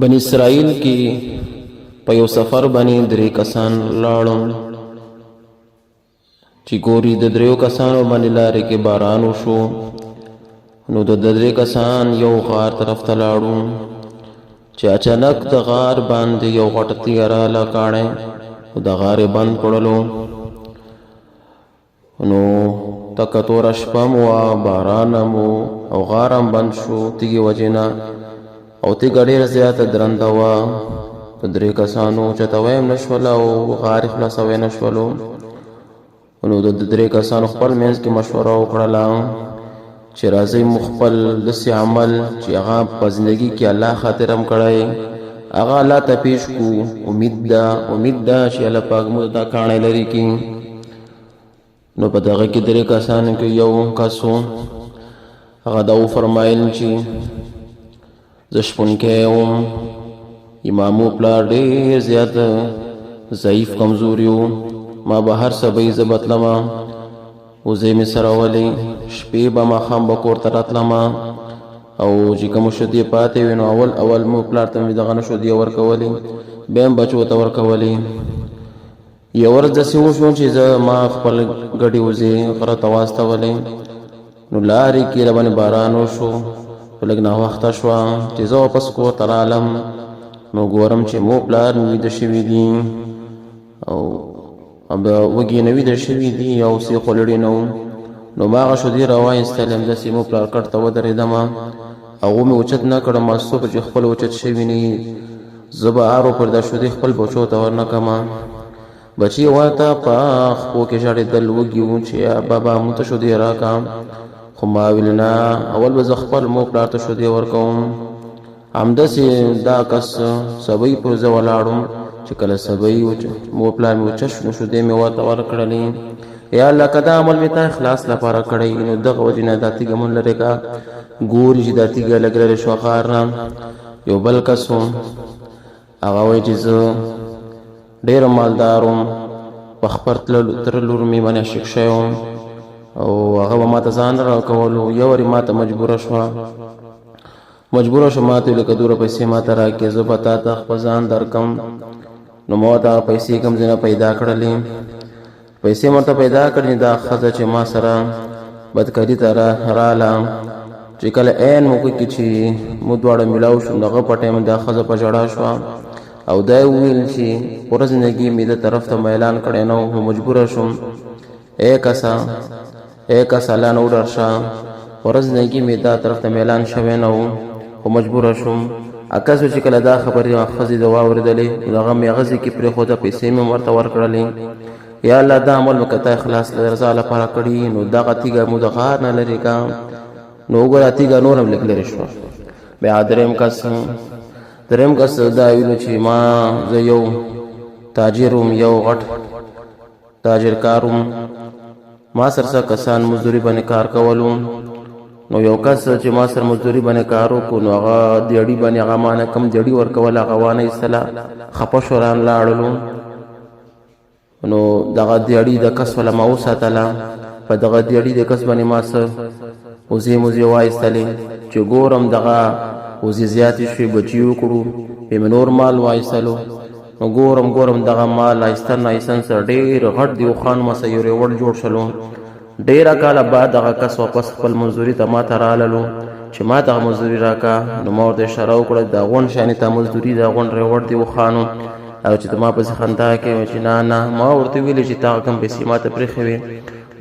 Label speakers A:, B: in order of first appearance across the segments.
A: بني اسرائیل کې په یو سفر باندې درې کسان لاړل چې ګوري د دریو کسانو باندې لارې کې باران وشو نو د درې کسان یو غار طرف ته لاړو چې اچانک د غار باندې یو غټ تیاره لکاڼه او د غار بند کړلو نو تک تور شپه مو باران مو او غارم بند شو تیږي وجینا او تیږه ډېره زیاته درنده وه د درې کسانو چتوی هم نشول او غار خلاصوی نشولو نو د درې کسانو خپل منځ کې مشوره وکړله چې راځئ مو خپل داسې عمل چې هغه په زندګي کې الله خاطر هم کړی هغه الله ته پیش کو امید ده چې الله پاک مو دا کاڼی لري کړي نو په دغه کې درې کسانو کې یو کس و هغه دا وفرمایل چې زه شپونکی وم امامو پلار ډېر زیات ضعیف کمزوري و ما به هر سبی زه بتلمه وزې مې سره ولې شپې به ماښام به کور ته راتلمه او چې کومه شودې پاتې وي نو اول مو پلار ته مې دغه نه شودې ورکولې بیا هم بچو ته ورکولې یو ورځ داسې وشو چې زه ما خپل ګډې وزې غره ته واستولې نو لارې کې راباندې باران وشو لږ ناوخته شوه چې زه واپس کور ته رالم نو ګورم چې مو پلار مې ویده شوي دي او وږي نه ویده شوي دي او سې خولړې نه نو ما هغه شودې راوایستلې همداسې مو پلار کټ ته ودرېدمه هغو مې اوچت نه کړم ماسو چې خپل اوچت شوي نه زه به هر پر دا شودې خپل بچو ته ورنه کړمه بچي ورته په خپو کې ژړېدل وږي وو چې بابا مونږ ته شودې راکړه خو ما ویل نه اول به زه خپل مو پلار ته شودې ورکوم همداسې دا کس سبی پر زه ولاړم چې کله سبی مو پلار مې وچه شو نو شودې مې ورته ورکړلې یا الله که دا عمل مې تا اخلاص لپاره کړی نو دغه وجې نه دا تیږه مون لرې کا ګوري چې دا تیږه لږ لرې شوه ښار نه یو بل کس و هغه وایي چې زه ډېر مالدار وم په خپل تره لور مې باندې عاشق شوی وم او هغه به ما ته ځان راکولو یو وارې ما ته مجبوره شوه ما ته ویل که دومره پیسې ما ته راکړې زه به تا ته خپل ځان درکړم نو ما ورته پیسې کوم ځای نه پیدا کړلې پیسې مې ورته پیدا کړې دا ښځه چې ما سره بدکاري ته راله چې کله عین موقع کې چې موږ دواړه میلاو شو نو هغه په ټایم دا ښځه په ژړا شوه او دا یې وویل چې پوره زندګي مې د طرف ته میلان کړی نه و مجبوره شوم ای کسه الله نه وډار شه پوره زندګي مې دا طرف ته میلان شوی نه و خو مجبوره شوم عکس چې کله دا خبرې ښځې د واورېدلې نو هغه مې هغه ځای کې پرېښوده پیسې مې ورته ورکړلې یا الله دا عمل مې که تا اخلاص د رضا لپاره کړي نو دغه تیږه مو د غار نه لرې کا نو وګوره تیږه نور هم لږ لرې شوه بیا درېیم کس دا ویلو چې ما زه یو تاجر وم یو غټ تاجر کار وم ما سره څه کسان مزدوري باندې کار کولو نو یو کس چې ما سره مزدوري باندې کار وکړو نو هغه دیړي باندې هغه ما نه کم دیړي ورکوله هغه وانه ایستله خفه شو لاړلو نو دغه دیړي د کس والا ما وساتله په دغه دیړي د کس باندې ما څه وزې وایستلې چې ګورم دغه وزې زیاتې شوې بچي وکړو بیا مې نور مال وایستلو نو ګورم دغه مال ایستن سره ډېر غټ د اوښانو مسه یو ریوړ جوړ شلو ډېره کاله بعد دغه کس واپس خپل مزدوري ته ما ته راللو چې ما دغه مزدوري راکړه نو ما ورته اشاره وکړه دا غونډ شانې ته مزدوري دا غونډ ریوړ د اوښانو او چې ته ما پسې خندا کوې چې نه ما ورته ویلې چې تا کوم پیسې ما ته پرېښې وې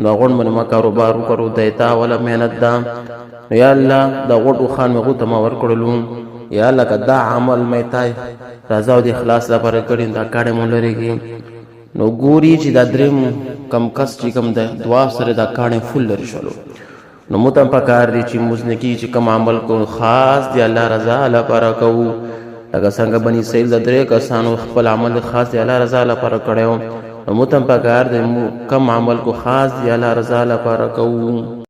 A: نو غونډ باندې ما کاروبار وکړو دی تا اوله محنت ده نو یا الله دا غوټ اوښان مې هغو ته ما ورکړلو یا الله که دا عمل مې تا رضا او د اخلاص لپاره کړي دا کاڼی مو لرې کړي نو ګوري چې دا درېم کم کس چې کوم د دعا سره دا کاڼی فل لرې شولو نو موږ ته هم پکار دی چې موږ نه کېږي چې کوم عمل کوو خاص د الله رضا لپاره کوو لکه څنګه بني اسرائیل د درې کسانو خپل عمل خاص د الله رضا لپاره کړی و نو موږ ته هم پکار دی کوم عمل کو خاص د الله رضا لپاره کوو